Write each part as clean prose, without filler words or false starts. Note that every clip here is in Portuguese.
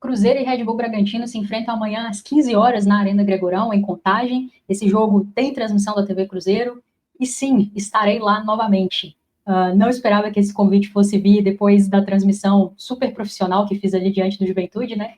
Cruzeiro e Red Bull Bragantino se enfrentam amanhã às 15 horas na Arena Gregorão, em Contagem. Esse jogo tem transmissão da TV Cruzeiro e sim, estarei lá novamente. Não esperava que esse convite fosse vir depois da transmissão super profissional que fiz ali diante do Juventude, né?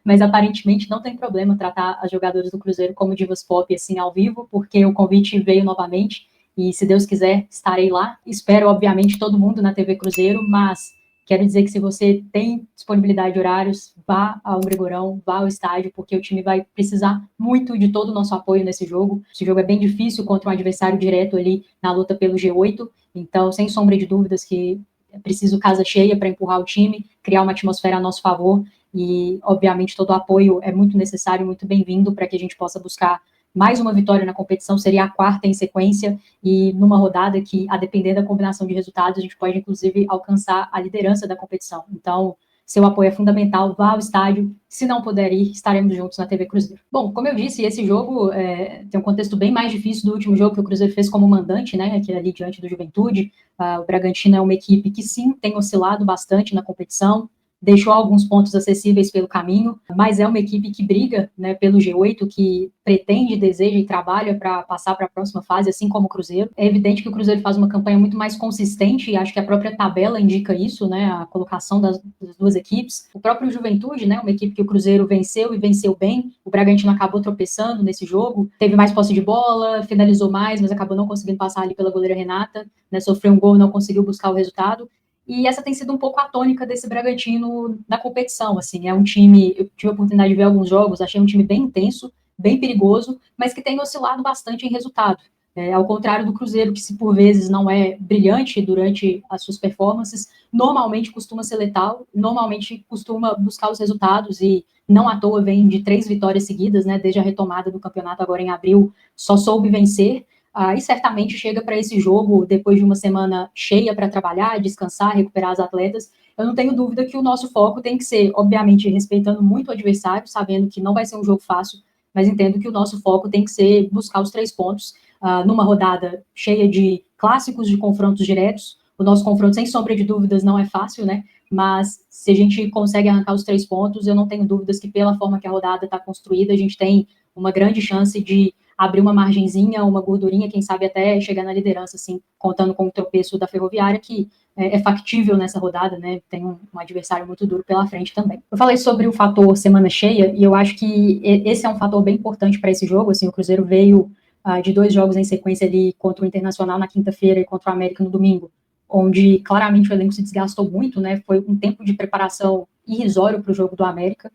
Mas aparentemente não tem problema tratar as jogadoras do Cruzeiro como divas pop assim ao vivo, porque o convite veio novamente e se Deus quiser estarei lá. Espero obviamente todo mundo na TV Cruzeiro, mas quero dizer que se você tem disponibilidade de horários, vá ao Gregorão, vá ao estádio, porque o time vai precisar muito de todo o nosso apoio nesse jogo. Esse jogo é bem difícil contra um adversário direto ali na luta pelo G8, então, sem sombra de dúvidas que é preciso casa cheia para empurrar o time, criar uma atmosfera a nosso favor e, obviamente, todo o apoio é muito necessário, muito bem-vindo para que a gente possa buscar mais uma vitória na competição, seria a quarta em sequência, e numa rodada que, a depender da combinação de resultados, a gente pode, inclusive, alcançar a liderança da competição. Então, seu apoio é fundamental, vá ao estádio, se não puder ir, estaremos juntos na TV Cruzeiro. Bom, como eu disse, esse jogo tem um contexto bem mais difícil do último jogo que o Cruzeiro fez como mandante, né, que é ali diante do Juventude. O Bragantino é uma equipe que, sim, tem oscilado bastante na competição, deixou alguns pontos acessíveis pelo caminho, mas é uma equipe que briga, né, pelo G8, que pretende, deseja e trabalha para passar para a próxima fase, assim como o Cruzeiro. É evidente que o Cruzeiro faz uma campanha muito mais consistente, e acho que a própria tabela indica isso, né, a colocação das duas equipes. O próprio Juventude, né, uma equipe que o Cruzeiro venceu e venceu bem, o Bragantino acabou tropeçando nesse jogo, teve mais posse de bola, finalizou mais, mas acabou não conseguindo passar ali pela goleira Renata, né, sofreu um gol, não conseguiu buscar o resultado. E essa tem sido um pouco a tônica desse Bragantino na competição, assim, é um time, eu tive a oportunidade de ver alguns jogos, achei um time bem intenso, bem perigoso, mas que tem oscilado bastante em resultado. Ao contrário do Cruzeiro, que se por vezes não é brilhante durante as suas performances, normalmente costuma ser letal, normalmente costuma buscar os resultados e não à toa vem de 3 vitórias seguidas, né, desde a retomada do campeonato agora em abril, só soube vencer. E certamente chega para esse jogo depois de uma semana cheia para trabalhar, descansar, recuperar as atletas. Eu não tenho dúvida que o nosso foco tem que ser, obviamente, respeitando muito o adversário, sabendo que não vai ser um jogo fácil, mas entendo que o nosso foco tem que ser buscar os 3 pontos numa rodada cheia de clássicos, de confrontos diretos. O nosso confronto, sem sombra de dúvidas, não é fácil, né? Mas se a gente consegue arrancar os 3 pontos, eu não tenho dúvidas que pela forma que a rodada está construída, a gente tem uma grande chance de abrir uma margenzinha, uma gordurinha, quem sabe até chegar na liderança, assim, contando com o tropeço da Ferroviária, que é factível nessa rodada, né? Tem um adversário muito duro pela frente também. Eu falei sobre o fator semana cheia, e eu acho que esse é um fator bem importante para esse jogo, assim, o Cruzeiro veio de 2 jogos em sequência ali contra o Internacional na quinta-feira e contra o América no domingo, onde claramente o elenco se desgastou muito, né? Foi um tempo de preparação irrisório para o jogo do América,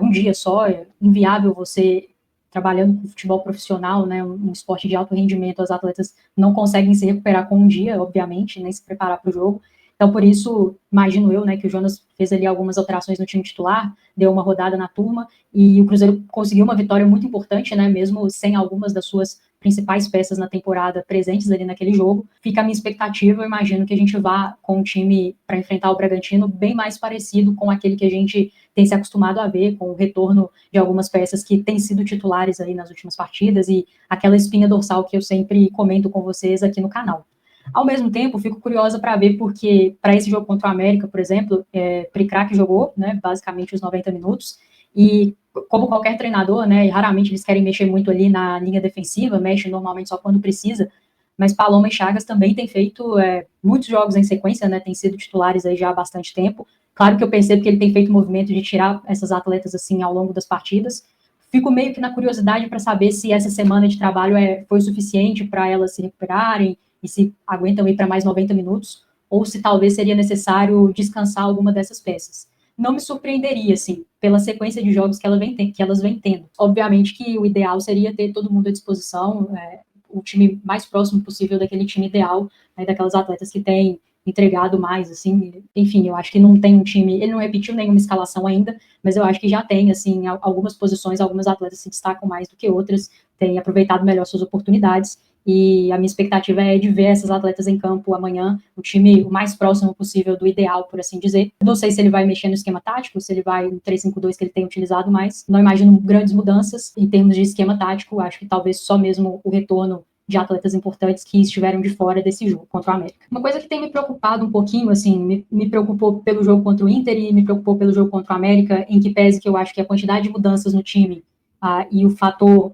um dia só, é inviável você trabalhando com futebol profissional, né, um esporte de alto rendimento, as atletas não conseguem se recuperar com um dia, obviamente, nem se preparar para o jogo. Então, por isso, imagino eu, né, que o Jonas fez ali algumas alterações no time titular, deu uma rodada na turma, e o Cruzeiro conseguiu uma vitória muito importante, né, mesmo sem algumas das suas principais peças na temporada presentes ali naquele jogo. Fica a minha expectativa, eu imagino que a gente vá com um time para enfrentar o Bragantino bem mais parecido com aquele que a gente tem se acostumado a ver, com o retorno de algumas peças que têm sido titulares aí nas últimas partidas e aquela espinha dorsal que eu sempre comento com vocês aqui no canal. Ao mesmo tempo, fico curiosa para ver porque, para esse jogo contra o América, por exemplo, Pricrac jogou, né, basicamente os 90 minutos, e como qualquer treinador, né, e raramente eles querem mexer muito ali na linha defensiva, mexe normalmente só quando precisa, mas Paloma e Chagas também têm feito muitos jogos em sequência, né, têm sido titulares aí já há bastante tempo. Claro que eu percebo que ele tem feito o movimento de tirar essas atletas assim ao longo das partidas. Fico meio que na curiosidade para saber se essa semana de trabalho foi suficiente para elas se recuperarem e se aguentam ir para mais 90 minutos, ou se talvez seria necessário descansar alguma dessas peças. Não me surpreenderia, assim, pela sequência de jogos que elas vêm tendo. Obviamente que o ideal seria ter todo mundo à disposição, o time mais próximo possível daquele time ideal, né, daquelas atletas que têm entregado mais, assim, enfim, eu acho que não tem um time, ele não repetiu nenhuma escalação ainda, mas eu acho que já tem, assim, algumas posições, algumas atletas se destacam mais do que outras, têm aproveitado melhor suas oportunidades, e a minha expectativa é de ver essas atletas em campo amanhã, o time o mais próximo possível do ideal, por assim dizer. Não sei se ele vai mexer no esquema tático, se ele vai no 3-5-2 que ele tem utilizado mais, não imagino grandes mudanças em termos de esquema tático, acho que talvez só mesmo o retorno de atletas importantes que estiveram de fora desse jogo contra o América. Uma coisa que tem me preocupado um pouquinho, assim, me preocupou pelo jogo contra o Inter e me preocupou pelo jogo contra o América, em que pese que eu acho que a quantidade de mudanças no time e o fator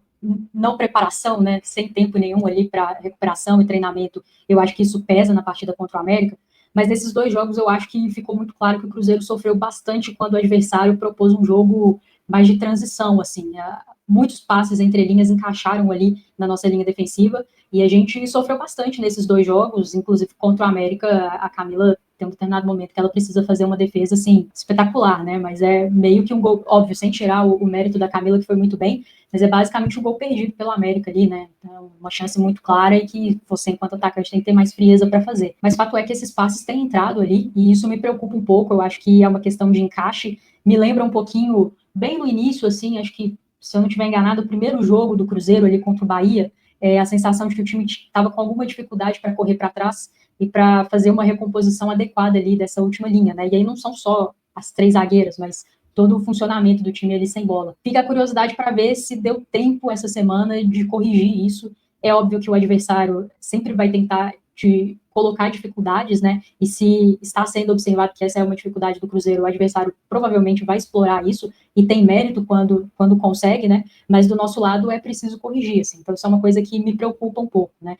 não preparação, né, sem tempo nenhum ali para recuperação e treinamento, eu acho que isso pesa na partida contra o América, mas nesses dois jogos eu acho que ficou muito claro que o Cruzeiro sofreu bastante quando o adversário propôs um jogo mais de transição, assim, muitos passes entre linhas encaixaram ali na nossa linha defensiva, e a gente sofreu bastante nesses dois jogos, inclusive contra o América, a Camila tem um determinado momento que ela precisa fazer uma defesa, assim, espetacular, né, mas é meio que um gol, óbvio, sem tirar o mérito da Camila, que foi muito bem, mas é basicamente um gol perdido pelo América ali, né, então, uma chance muito clara e que você, enquanto atacante, tem que ter mais frieza para fazer. Mas fato é que esses passes têm entrado ali, e isso me preocupa um pouco, eu acho que é uma questão de encaixe, me lembra um pouquinho, bem no início, assim, acho que, se eu não estiver enganado, o primeiro jogo do Cruzeiro ali contra o Bahia, a sensação de que o time estava com alguma dificuldade para correr para trás e para fazer uma recomposição adequada ali dessa última linha, né? E aí não são só as 3 zagueiras, mas todo o funcionamento do time ali sem bola. Fica a curiosidade para ver se deu tempo essa semana de corrigir isso. É óbvio que o adversário sempre vai tentar te colocar dificuldades, né? E se está sendo observado que essa é uma dificuldade do Cruzeiro, o adversário provavelmente vai explorar isso e tem mérito quando consegue, né? Mas do nosso lado é preciso corrigir, assim. Então isso é uma coisa que me preocupa um pouco, né?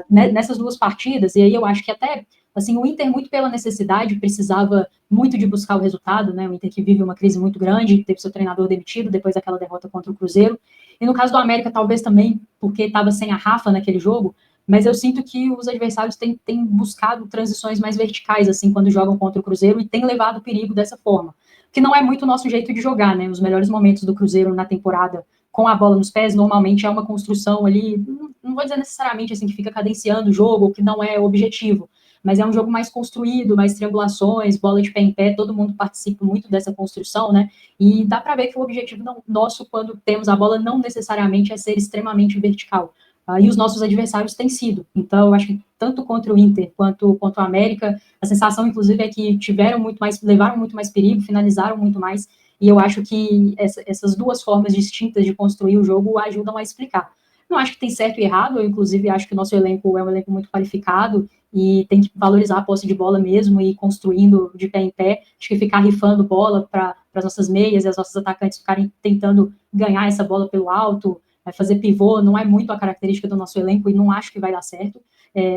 Nessas duas partidas, e aí eu acho que até assim, o Inter, muito pela necessidade, precisava muito de buscar o resultado, né? O Inter que vive uma crise muito grande, teve seu treinador demitido depois daquela derrota contra o Cruzeiro. E no caso do América, talvez também porque estava sem a Rafa naquele jogo, mas eu sinto que os adversários têm buscado transições mais verticais, assim, quando jogam contra o Cruzeiro, e têm levado perigo dessa forma. Que não é muito o nosso jeito de jogar, né? Os melhores momentos do Cruzeiro na temporada com a bola nos pés, normalmente é uma construção ali, não vou dizer necessariamente assim que fica cadenciando o jogo, que não é objetivo, mas é um jogo mais construído, mais triangulações, bola de pé em pé, todo mundo participa muito dessa construção, né? E dá para ver que o objetivo nosso, quando temos a bola, não necessariamente é ser extremamente vertical. E os nossos adversários têm sido. Então, eu acho que tanto contra o Inter quanto contra o América, a sensação, inclusive, é que levaram muito mais perigo, finalizaram muito mais, e eu acho que essas duas formas distintas de construir o jogo ajudam a explicar. Não acho que tem certo e errado, eu, inclusive, acho que o nosso elenco é um elenco muito qualificado e tem que valorizar a posse de bola mesmo e ir construindo de pé em pé. Acho que ficar rifando bola para as nossas meias e as nossas atacantes ficarem tentando ganhar essa bola pelo alto, fazer pivô, não é muito a característica do nosso elenco e não acho que vai dar certo.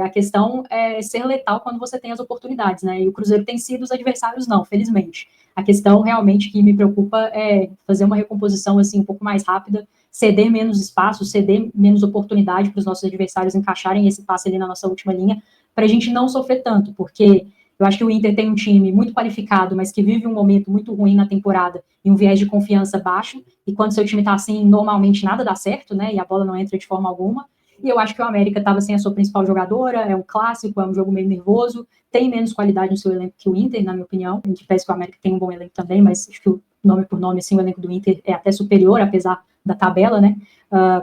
A questão é ser letal quando você tem as oportunidades, né? E o Cruzeiro tem sido, os adversários não, felizmente. A questão realmente que me preocupa é fazer uma recomposição assim um pouco mais rápida, ceder menos espaço, ceder menos oportunidade para os nossos adversários encaixarem esse passe ali na nossa última linha, para a gente não sofrer tanto, porque eu acho que o Inter tem um time muito qualificado, mas que vive um momento muito ruim na temporada e um viés de confiança baixo, e quando seu time está assim, normalmente nada dá certo, né, e a bola não entra de forma alguma. E eu acho que o América estava sem a sua principal jogadora, é um clássico, é um jogo meio nervoso, tem menos qualidade no seu elenco que o Inter, na minha opinião. A gente pensa que o América tem um bom elenco também, mas acho que o nome por nome, assim, o elenco do Inter é até superior, apesar da tabela, né?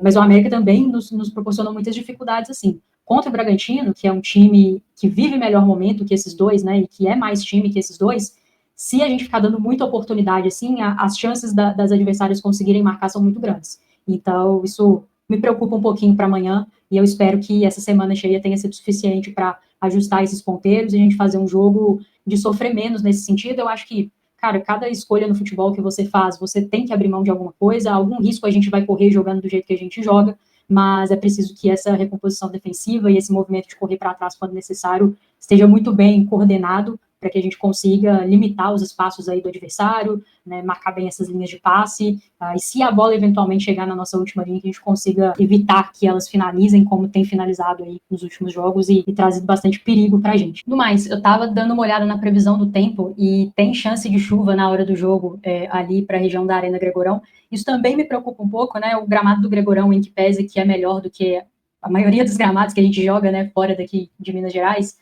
Mas o América também nos proporcionou muitas dificuldades, assim. Contra o Bragantino, que é um time que vive melhor momento que esses dois, né? E que é mais time que esses dois, se a gente ficar dando muita oportunidade, assim, as chances das adversárias conseguirem marcar são muito grandes. Então, isso me preocupa um pouquinho para amanhã, e eu espero que essa semana cheia tenha sido suficiente para ajustar esses ponteiros e a gente fazer um jogo de sofrer menos nesse sentido. Eu acho que, cara, cada escolha no futebol que você faz, você tem que abrir mão de alguma coisa, algum risco a gente vai correr jogando do jeito que a gente joga, mas é preciso que essa recomposição defensiva e esse movimento de correr para trás quando necessário esteja muito bem coordenado para que a gente consiga limitar os espaços aí do adversário, né, marcar bem essas linhas de passe, e se a bola eventualmente chegar na nossa última linha, que a gente consiga evitar que elas finalizem como tem finalizado aí nos últimos jogos e trazido bastante perigo para a gente. Do mais, eu estava dando uma olhada na previsão do tempo e tem chance de chuva na hora do jogo ali para a região da Arena Gregorão. Isso também me preocupa um pouco, né, o gramado do Gregorão, em que pese que é melhor do que a maioria dos gramados que a gente joga, né, fora daqui de Minas Gerais,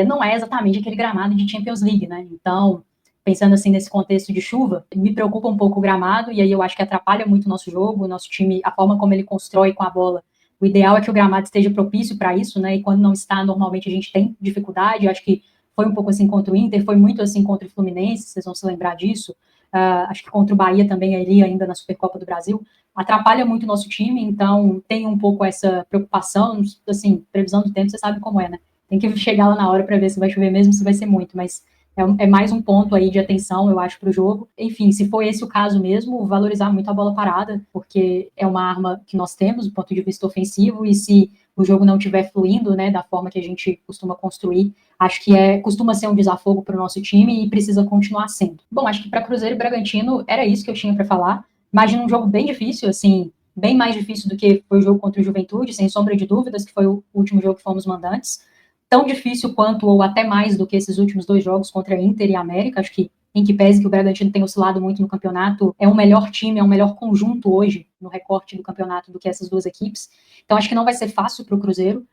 não é exatamente aquele gramado de Champions League, né? Então, pensando assim nesse contexto de chuva, me preocupa um pouco o gramado, e aí eu acho que atrapalha muito o nosso jogo, o nosso time, a forma como ele constrói com a bola. O ideal é que o gramado esteja propício para isso, né? E quando não está, normalmente a gente tem dificuldade. Eu acho que foi um pouco assim contra o Inter, foi muito assim contra o Fluminense, vocês vão se lembrar disso. acho que contra o Bahia também ali ainda na Supercopa do Brasil, atrapalha muito o nosso time, então tem um pouco essa preocupação, assim, previsão do tempo, você sabe como é, né? Tem que chegar lá na hora para ver se vai chover mesmo, se vai ser muito, mas é mais um ponto aí de atenção, eu acho, para o jogo. Enfim, se for esse o caso mesmo, valorizar muito a bola parada, porque é uma arma que nós temos do ponto de vista ofensivo, e se o jogo não estiver fluindo, né, da forma que a gente costuma construir, acho que costuma ser um desafogo para o nosso time e precisa continuar sendo. Bom, acho que para Cruzeiro e Bragantino era isso que eu tinha para falar. Imagina um jogo bem difícil, assim, bem mais difícil do que foi o jogo contra o Juventude, sem sombra de dúvidas, que foi o último jogo que fomos mandantes. Tão difícil quanto, ou até mais do que esses últimos 2 jogos contra Inter e América. Acho que, em que pese que o Bragantino tem oscilado muito no campeonato, é um melhor time, é um melhor conjunto hoje no recorte do campeonato do que essas duas equipes. Então acho que não vai ser fácil para o Cruzeiro,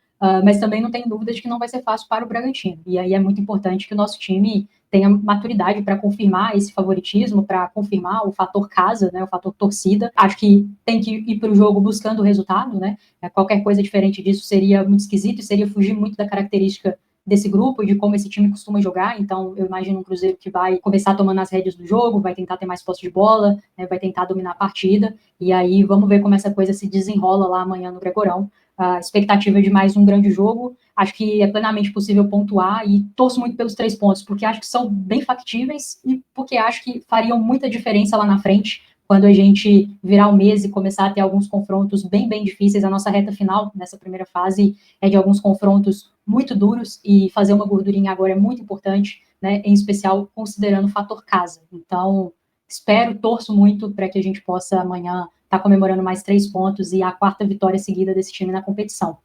mas também não tenho dúvida de que não vai ser fácil para o Bragantino. E aí é muito importante que o nosso time tenha maturidade para confirmar esse favoritismo, para confirmar o fator casa, né, o fator torcida. Acho que tem que ir para o jogo buscando o resultado, né? Qualquer coisa diferente disso seria muito esquisito e seria fugir muito da característica desse grupo e de como esse time costuma jogar. Então, eu imagino um Cruzeiro que vai começar tomando as rédeas do jogo, vai tentar ter mais posse de bola, né, vai tentar dominar a partida, e aí vamos ver como essa coisa se desenrola lá amanhã no Gregorão. A expectativa de mais um grande jogo, acho que é plenamente possível pontuar e torço muito pelos 3 pontos, porque acho que são bem factíveis e porque acho que fariam muita diferença lá na frente, quando a gente virar o mês e começar a ter alguns confrontos bem, bem difíceis. A nossa reta final nessa primeira fase é de alguns confrontos muito duros e fazer uma gordurinha agora é muito importante, né, em especial considerando o fator casa. Então, espero, torço muito para que a gente possa amanhã estar comemorando mais 3 pontos e a 4ª vitória seguida desse time na competição.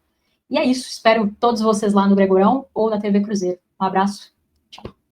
E é isso, espero todos vocês lá no Gregorão ou na TV Cruzeiro. Um abraço.